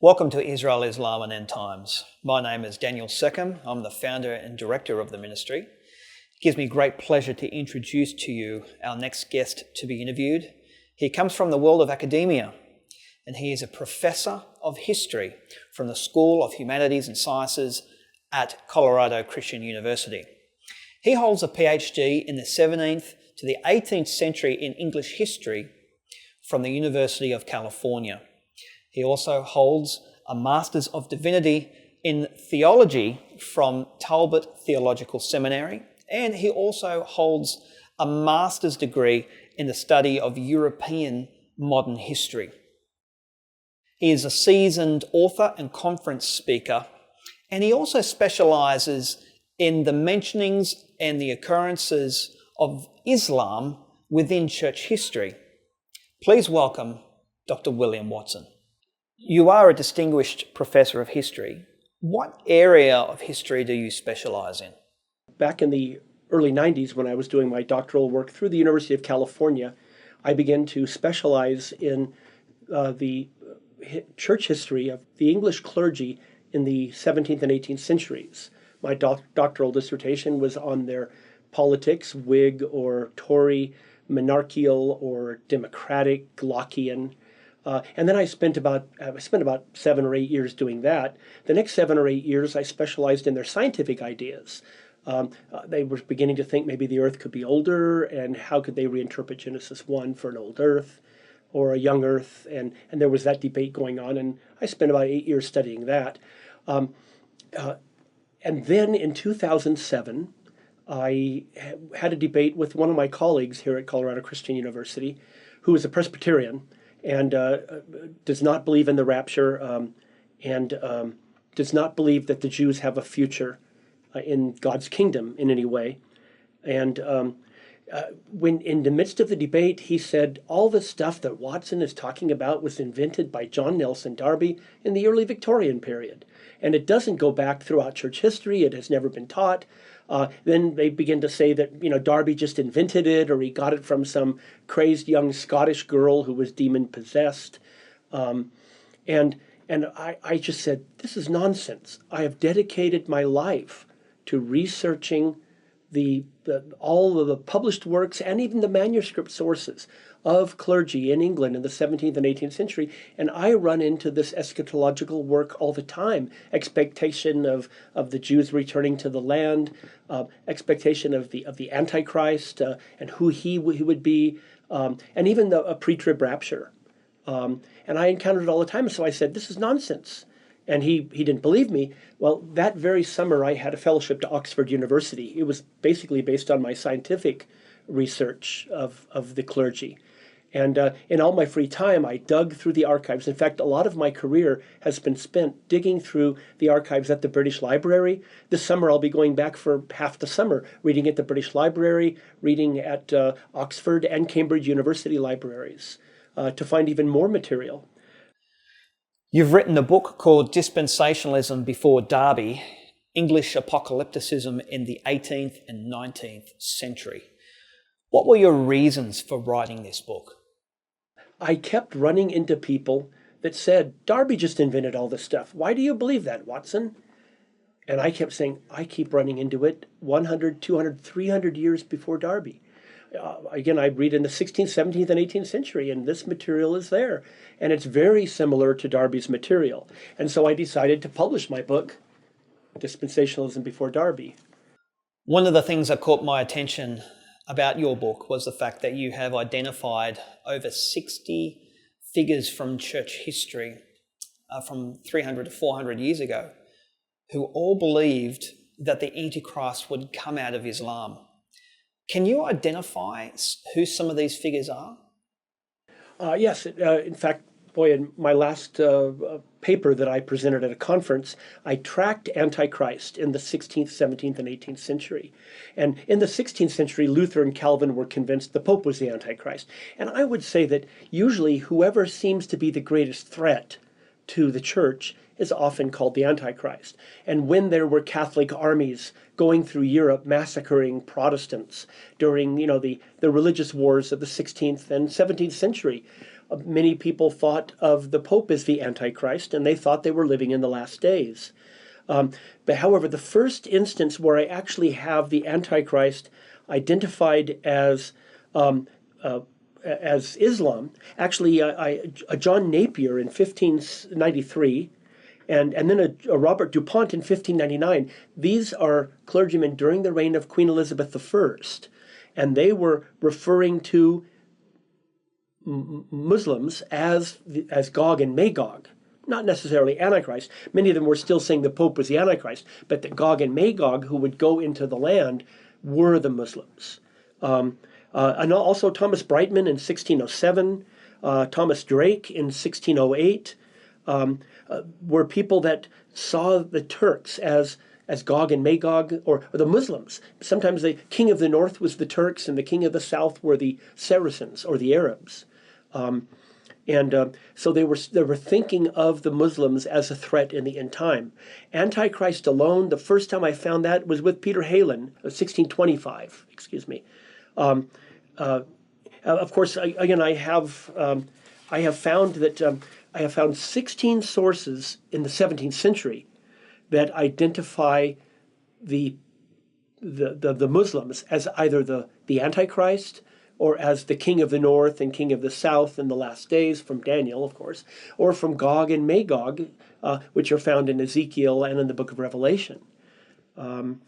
Welcome to Israel, Islam and End Times. My name is Daniel Secomb. I'm the founder and director of the ministry. It gives me great pleasure to introduce to you our next guest to be interviewed. He comes from the world of academia, and he is a professor of history from the School of Humanities and Sciences at Colorado Christian University. He holds a Ph.D. in the 17th to the 18th century in English history from the University of California. He also holds a Master's of Divinity in Theology from Talbot Theological Seminary, and he also holds a Master's degree in the study of European modern history. He is a seasoned author and conference speaker, and he also specialises in the mentionings and the occurrences of Islam within church history. Please welcome Dr. William Watson. You are a distinguished professor of history. What area of history do you specialize in? Back in the early 90s, when I was doing my doctoral work through the University of California, I began to specialize in the church history of the English clergy in the 17th and 18th centuries. My doctoral dissertation was on their politics, Whig or Tory, monarchical or democratic, Lockean. And then I spent about 7 or 8 years doing that. The next 7 or 8 years, I specialized in their scientific ideas. They were beginning to think maybe the Earth could be older, and how could they reinterpret Genesis 1 for an old Earth or a young Earth, and there was that debate going on, and I spent about 8 years studying that. And then in 2007, I had a debate with one of my colleagues here at Colorado Christian University, who is a Presbyterian, and does not believe in the rapture, and does not believe that the Jews have a future in God's kingdom in any way. And when in the midst of the debate, he said, all the stuff that Watson is talking about was invented by John Nelson Darby in the early Victorian period. And it doesn't go back throughout church history. It has never been taught. Then they begin to say that, Darby just invented it, or he got it from some crazed young Scottish girl who was demon-possessed. And I just said, this is nonsense. I have dedicated my life to researching all of the published works and even the manuscript sources of clergy in England in the 17th and 18th century, and I run into this eschatological work all the time. Expectation of the Jews returning to the land, expectation of the Antichrist and who he would be, and even a pre-trib rapture. And I encountered it all the time, so I said, this is nonsense. And he didn't believe me. Well, that very summer, I had a fellowship to Oxford University. It was basically based on my scientific research of the clergy. And in all my free time, I dug through the archives. In fact, a lot of my career has been spent digging through the archives at the British Library. This summer, I'll be going back for half the summer, reading at the British Library, reading at Oxford and Cambridge University libraries to find even more material. You've written a book called Dispensationalism Before Darby, English Apocalypticism in the 18th and 19th Century. What were your reasons for writing this book? I kept running into people that said, Darby just invented all this stuff. Why do you believe that, Watson? And I kept saying, I keep running into it 100, 200, 300 years before Darby. Again, I read in the 16th, 17th, and 18th century, and this material is there. And it's very similar to Darby's material. And so I decided to publish my book, Dispensationalism Before Darby. One of the things that caught my attention about your book was the fact that you have identified over 60 figures from church history from 300 to 400 years ago who all believed that the Antichrist would come out of Islam. Can you identify who some of these figures are? Yes. In fact, in my last paper that I presented at a conference, I tracked Antichrist in the 16th, 17th, and 18th century. And in the 16th century, Luther and Calvin were convinced the Pope was the Antichrist. And I would say that usually whoever seems to be the greatest threat to the church is often called the Antichrist. And when there were Catholic armies going through Europe massacring Protestants during, the religious wars of the 16th and 17th century, many people thought of the Pope as the Antichrist, and they thought they were living in the last days. But however, the first instance where I actually have the Antichrist identified as Islam, actually, a John Napier in 1593, and then a Robert Dupont in 1599. These are clergymen during the reign of Queen Elizabeth I, and they were referring to Muslims as Gog and Magog. Not necessarily Antichrist. Many of them were still saying the Pope was the Antichrist, but that Gog and Magog, who would go into the land, were the Muslims. And also Thomas Brightman in 1607, Thomas Drake in 1608, were people that saw the Turks as Gog and Magog, or the Muslims. Sometimes the king of the north was the Turks, and the king of the south were the Saracens or the Arabs. So they were thinking of the Muslims as a threat in the end time. Antichrist alone, the first time I found that was with Peter Halen, 1625, excuse me. Of course, again, I have found that I have found 16 sources in the 17th century that identify the Muslims as either the Antichrist, or as the king of the north and king of the south in the last days, from Daniel, of course, or from Gog and Magog, which are found in Ezekiel and in the book of Revelation. And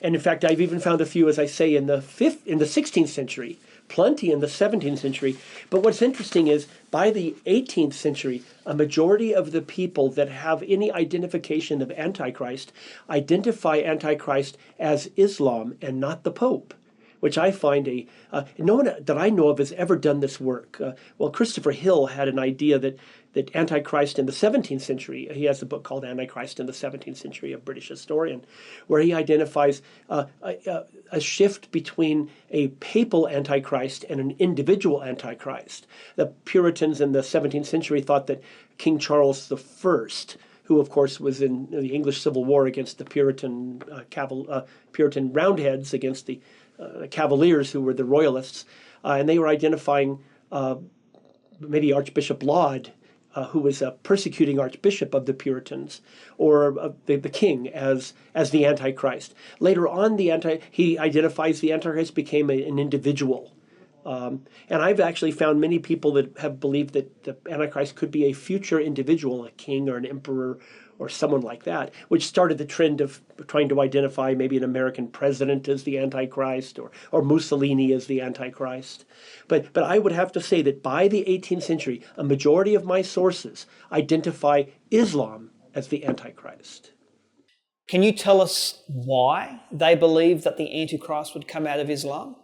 in fact, I've even found a few, as I say, in the 16th century, plenty in the 17th century. But what's interesting is, by the 18th century, a majority of the people that have any identification of Antichrist identify Antichrist as Islam and not the Pope, which I find no one that I know of has ever done this work. Well, Christopher Hill had an idea that Antichrist in the 17th century, he has a book called Antichrist in the 17th Century, a British historian, where he identifies a shift between a papal Antichrist and an individual Antichrist. The Puritans in the 17th century thought that King Charles I, who of course was in the English Civil War against the Puritan Roundheads, against the Cavaliers, who were the Royalists, and they were identifying maybe Archbishop Laud, who was a persecuting archbishop of the Puritans, or the king as the Antichrist. Later on, he identifies the Antichrist became an individual. And I've actually found many people that have believed that the Antichrist could be a future individual, a king or an emperor or someone like that, which started the trend of trying to identify maybe an American president as the Antichrist, or Mussolini as the Antichrist. But I would have to say that by the 18th century, a majority of my sources identify Islam as the Antichrist. Can you tell us why they believe that the Antichrist would come out of Islam?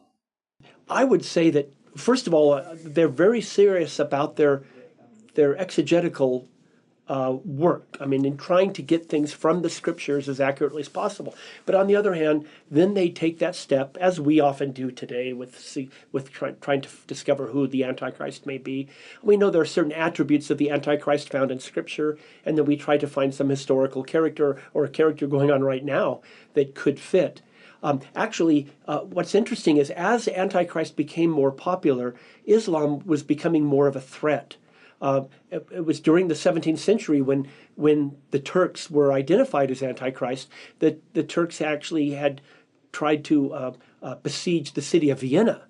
I would say that, first of all, they're very serious about their exegetical work. I mean, in trying to get things from the scriptures as accurately as possible. But on the other hand, then they take that step, as we often do today, with trying to discover who the Antichrist may be. We know there are certain attributes of the Antichrist found in Scripture, and then we try to find some historical character or a character going on right now that could fit. What's interesting is, as Antichrist became more popular, Islam was becoming more of a threat. It was during the 17th century when the Turks were identified as Antichrist that the Turks actually had tried to besiege the city of Vienna.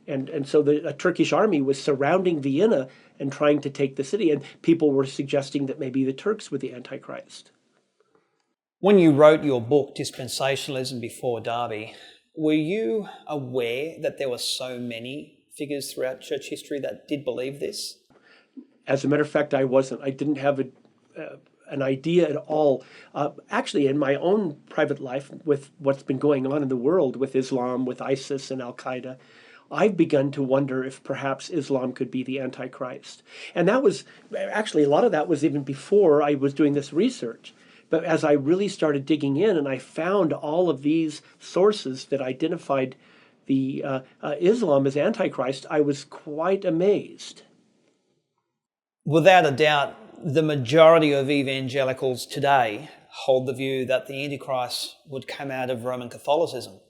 And so a Turkish army was surrounding Vienna and trying to take the city. And people were suggesting that maybe the Turks were the Antichrist. When you wrote your book, Dispensationalism Before Darby, were you aware that there were so many figures throughout church history that did believe this? As a matter of fact, I wasn't. I didn't have an idea at all. Actually, in my own private life, with what's been going on in the world with Islam, with ISIS and Al-Qaeda, I've begun to wonder if perhaps Islam could be the Antichrist. And that was, actually, a lot of that was even before I was doing this research. But as I really started digging in and I found all of these sources that identified the Islam as Antichrist, I was quite amazed. Without a doubt, the majority of evangelicals today hold the view that the Antichrist would come out of Roman Catholicism.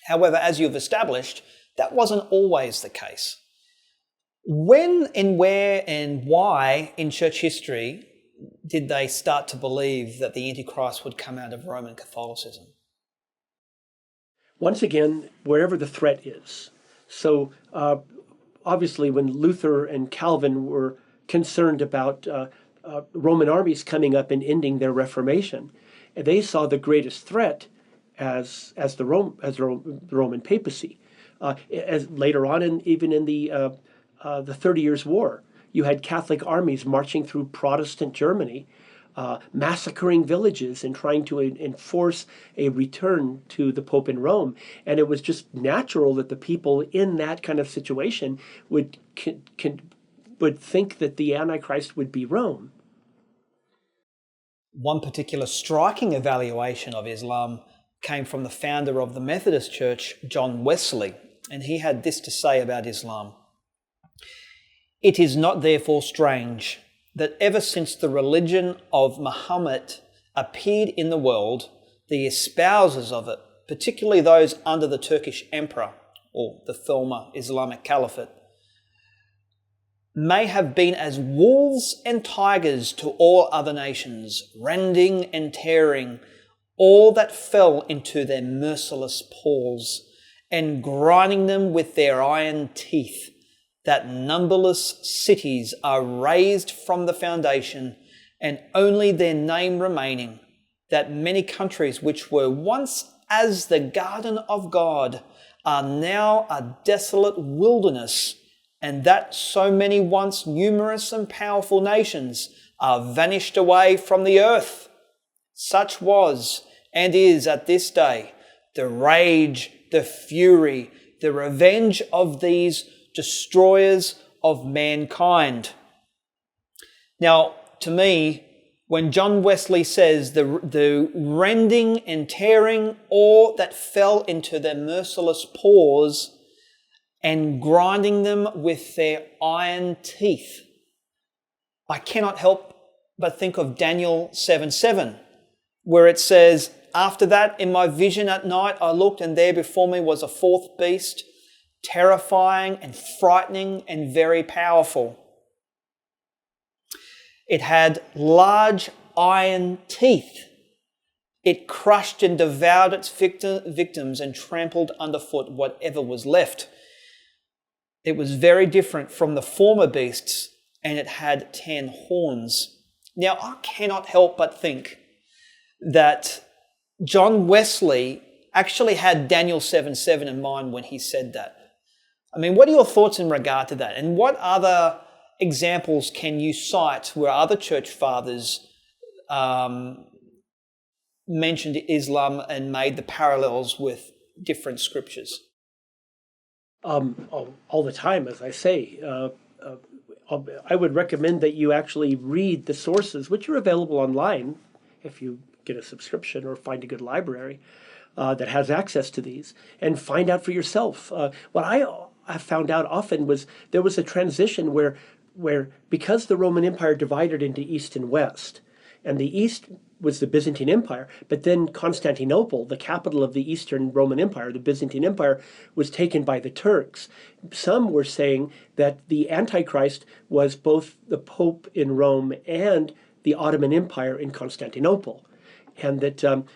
However, as you've established, that wasn't always the case. When and where and why in church history did they start to believe that the Antichrist would come out of Roman Catholicism? Once again, wherever the threat is. So obviously when Luther and Calvin were concerned about Roman armies coming up and ending their Reformation, they saw the greatest threat as the Roman papacy. As later on, even in the 30 Years' War, you had Catholic armies marching through Protestant Germany, massacring villages and trying to enforce a return to the Pope in Rome. And it was just natural that the people in that kind of situation would think that the Antichrist would be Rome. One particular striking evaluation of Islam came from the founder of the Methodist Church, John Wesley, and he had this to say about Islam. "It is not therefore strange that ever since the religion of Muhammad appeared in the world, the espousers of it, particularly those under the Turkish emperor or the former Islamic Caliphate, may have been as wolves and tigers to all other nations, rending and tearing all that fell into their merciless paws, and grinding them with their iron teeth, that numberless cities are razed from the foundation, and only their name remaining, that many countries which were once as the garden of God are now a desolate wilderness, and that so many once numerous and powerful nations are vanished away from the earth. Such was and is at this day the rage, the fury, the revenge of these destroyers of mankind." Now, to me, when John Wesley says the rending and tearing all that fell into their merciless paws and grinding them with their iron teeth, I cannot help but think of Daniel 7:7, where it says, "After that, in my vision at night, I looked, and there before me was a fourth beast, terrifying and frightening and very powerful. It had large iron teeth. It crushed and devoured its victims and trampled underfoot whatever was left. It was very different from the former beasts, and it had 10 horns." Now, I cannot help but think that John Wesley actually had Daniel 7:7 in mind when he said that. I mean, what are your thoughts in regard to that? And what other examples can you cite where other church fathers mentioned Islam and made the parallels with different scriptures? All the time, as I say. I would recommend that you actually read the sources, which are available online if you get a subscription or find a good library that has access to these, and find out for yourself. What I found out often was there was a transition where because the Roman Empire divided into East and West, and the East was the Byzantine Empire, but then Constantinople, the capital of the Eastern Roman Empire, the Byzantine Empire, was taken by the Turks. Some were saying that the Antichrist was both the Pope in Rome and the Ottoman Empire in Constantinople, and that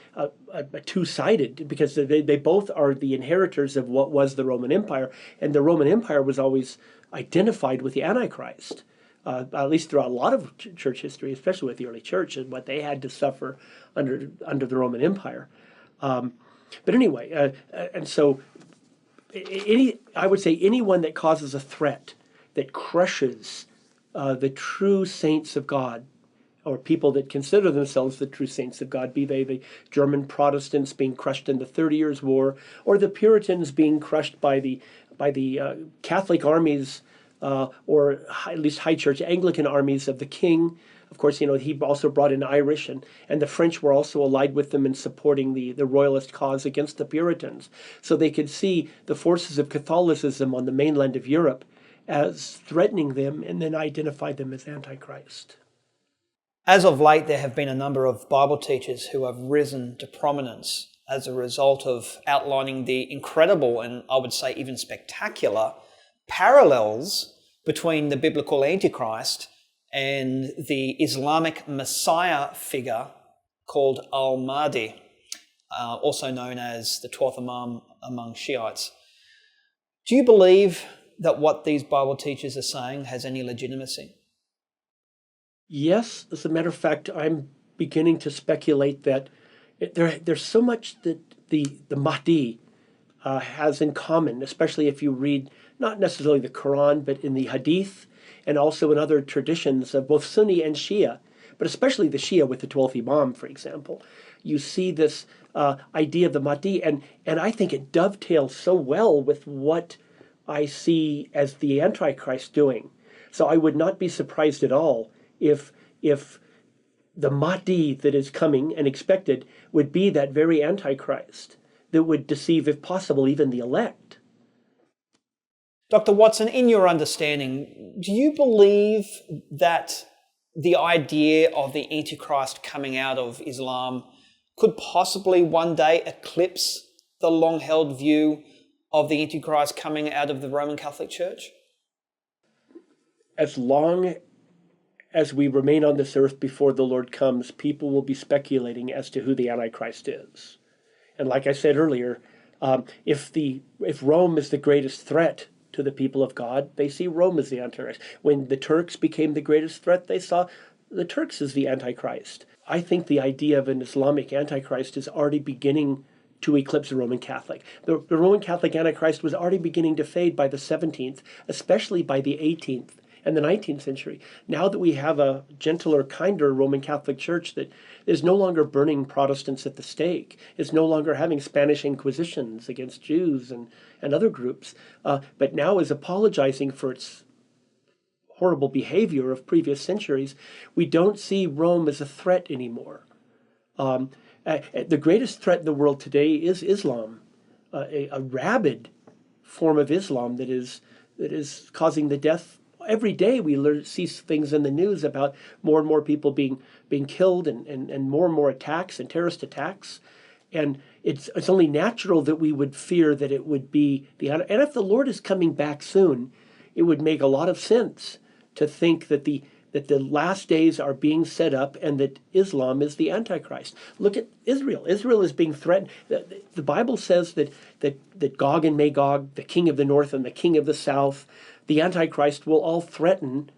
two-sided, because they both are the inheritors of what was the Roman Empire, and the Roman Empire was always identified with the Antichrist. At least throughout a lot of church history, especially with the early church, and what they had to suffer under the Roman Empire. But anyway, and so I would say anyone that causes a threat that crushes the true saints of God, or people that consider themselves the true saints of God, be they the German Protestants being crushed in the 30 Years' War, or the Puritans being crushed by the Catholic armies, or at least high church Anglican armies of the king. Of course, he also brought in Irish, and the French were also allied with them in supporting the royalist cause against the Puritans. So they could see the forces of Catholicism on the mainland of Europe as threatening them, and then identify them as Antichrist. As of late, there have been a number of Bible teachers who have risen to prominence as a result of outlining the incredible and I would say even spectacular parallels between the biblical Antichrist and the Islamic Messiah figure called Al-Mahdi, also known as the 12th Imam among Shiites. Do you believe that what these Bible teachers are saying has any legitimacy? Yes, as a matter of fact, I'm beginning to speculate that there's so much that the Mahdi has in common, especially if you read not necessarily the Quran, but in the Hadith and also in other traditions of both Sunni and Shia, but especially the Shia with the 12th Imam, for example. You see this idea of the Mahdi, and I think it dovetails so well with what I see as the Antichrist doing. So I would not be surprised at all if the Mahdi that is coming and expected would be that very Antichrist that would deceive, if possible, even the elect. Dr. Watson, in your understanding, do you believe that the idea of the Antichrist coming out of Islam could possibly one day eclipse the long-held view of the Antichrist coming out of the Roman Catholic Church? As long as we remain on this earth before the Lord comes, people will be speculating as to who the Antichrist is. And like I said earlier, if Rome is the greatest threat to the people of God, they see Rome as the Antichrist. When the Turks became the greatest threat, they saw the Turks as the Antichrist. I think the idea of an Islamic Antichrist is already beginning to eclipse the Roman Catholic. The Roman Catholic Antichrist was already beginning to fade by the 17th, especially by the 18th and the 19th century. Now that we have a gentler, kinder Roman Catholic Church that is no longer burning Protestants at the stake, is no longer having Spanish Inquisitions against Jews and other groups, but now is apologizing for its horrible behavior of previous centuries, we don't see Rome as a threat anymore. The greatest threat in the world today is Islam, a rabid form of Islam that is causing the death. Every day we see things in the news about more and more people being killed and more attacks and terrorist attacks. And it's only natural that we would fear that it would be and if the Lord is coming back soon, it would make a lot of sense to think that the last days are being set up and that Islam is the Antichrist. Look at Israel. Israel is being threatened. The Bible says that Gog and Magog, the king of the north and the king of the south, the Antichrist will all threaten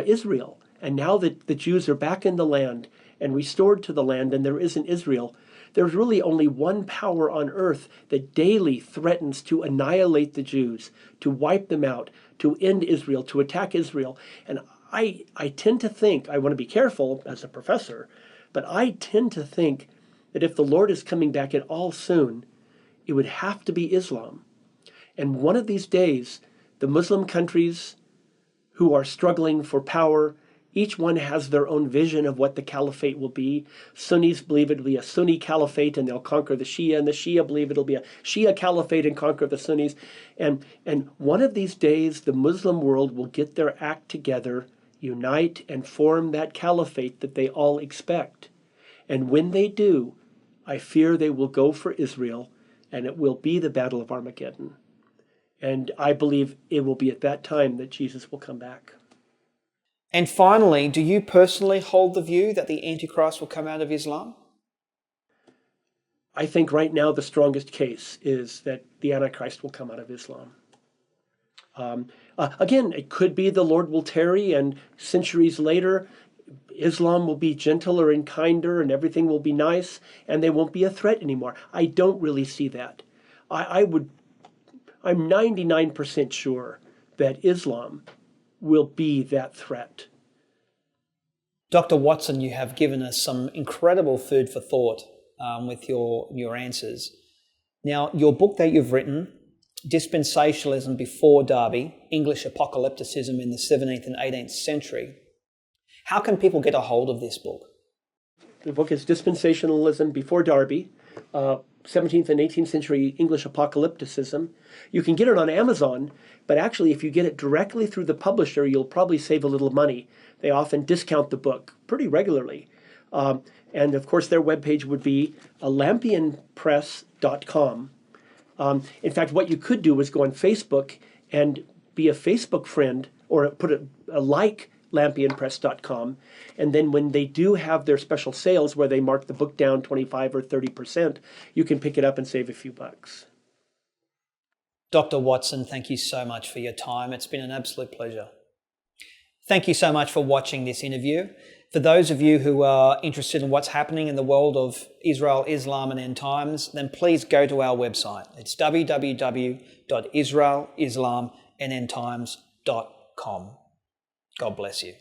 Israel. And now that the Jews are back in the land and restored to the land and there isn't Israel, there's really only one power on earth that daily threatens to annihilate the Jews, to wipe them out, to end Israel, to attack Israel. And I tend to think, I want to be careful as a professor, but I tend to think that if the Lord is coming back at all soon, it would have to be Islam. And one of these days, the Muslim countries who are struggling for power, each one has their own vision of what the caliphate will be. Sunnis believe it will be a Sunni caliphate and they'll conquer the Shia, and the Shia believe it'll be a Shia caliphate and conquer the Sunnis. And one of these days, the Muslim world will get their act together, unite, and form that caliphate that they all expect. And when they do, I fear they will go for Israel, and it will be the Battle of Armageddon. And I believe it will be at that time that Jesus will come back. And finally, do you personally hold the view that the Antichrist will come out of Islam? I think right now the strongest case is that the Antichrist will come out of Islam. Again, it could be the Lord will tarry and centuries later, Islam will be gentler and kinder and everything will be nice and they won't be a threat anymore. I don't really see that. I'm 99% sure that Islam will be that threat. Dr. Watson, you have given us some incredible food for thought with your answers. Now, your book that you've written, Dispensationalism Before Darby, English Apocalypticism in the 17th and 18th Century. How can people get a hold of this book? The book is Dispensationalism Before Darby, 17th and 18th Century English Apocalypticism. You can get it on Amazon, But actually, if you get it directly through the publisher, you'll probably save a little money. They often discount the book pretty regularly. And of course, their webpage would be lampianpress.com. In fact, what you could do is go on Facebook and be a Facebook friend, or put a like lampianpress.com, and then when they do have their special sales where they mark the book down 25 or 30%, you can pick it up and save a few bucks. Dr. Watson, thank you so much for your time. It's been an absolute pleasure. Thank you so much for watching this interview. For those of you who are interested in what's happening in the world of Israel, Islam and end times, then please go to our website. It's www.israelislamandendtimes.com. God bless you.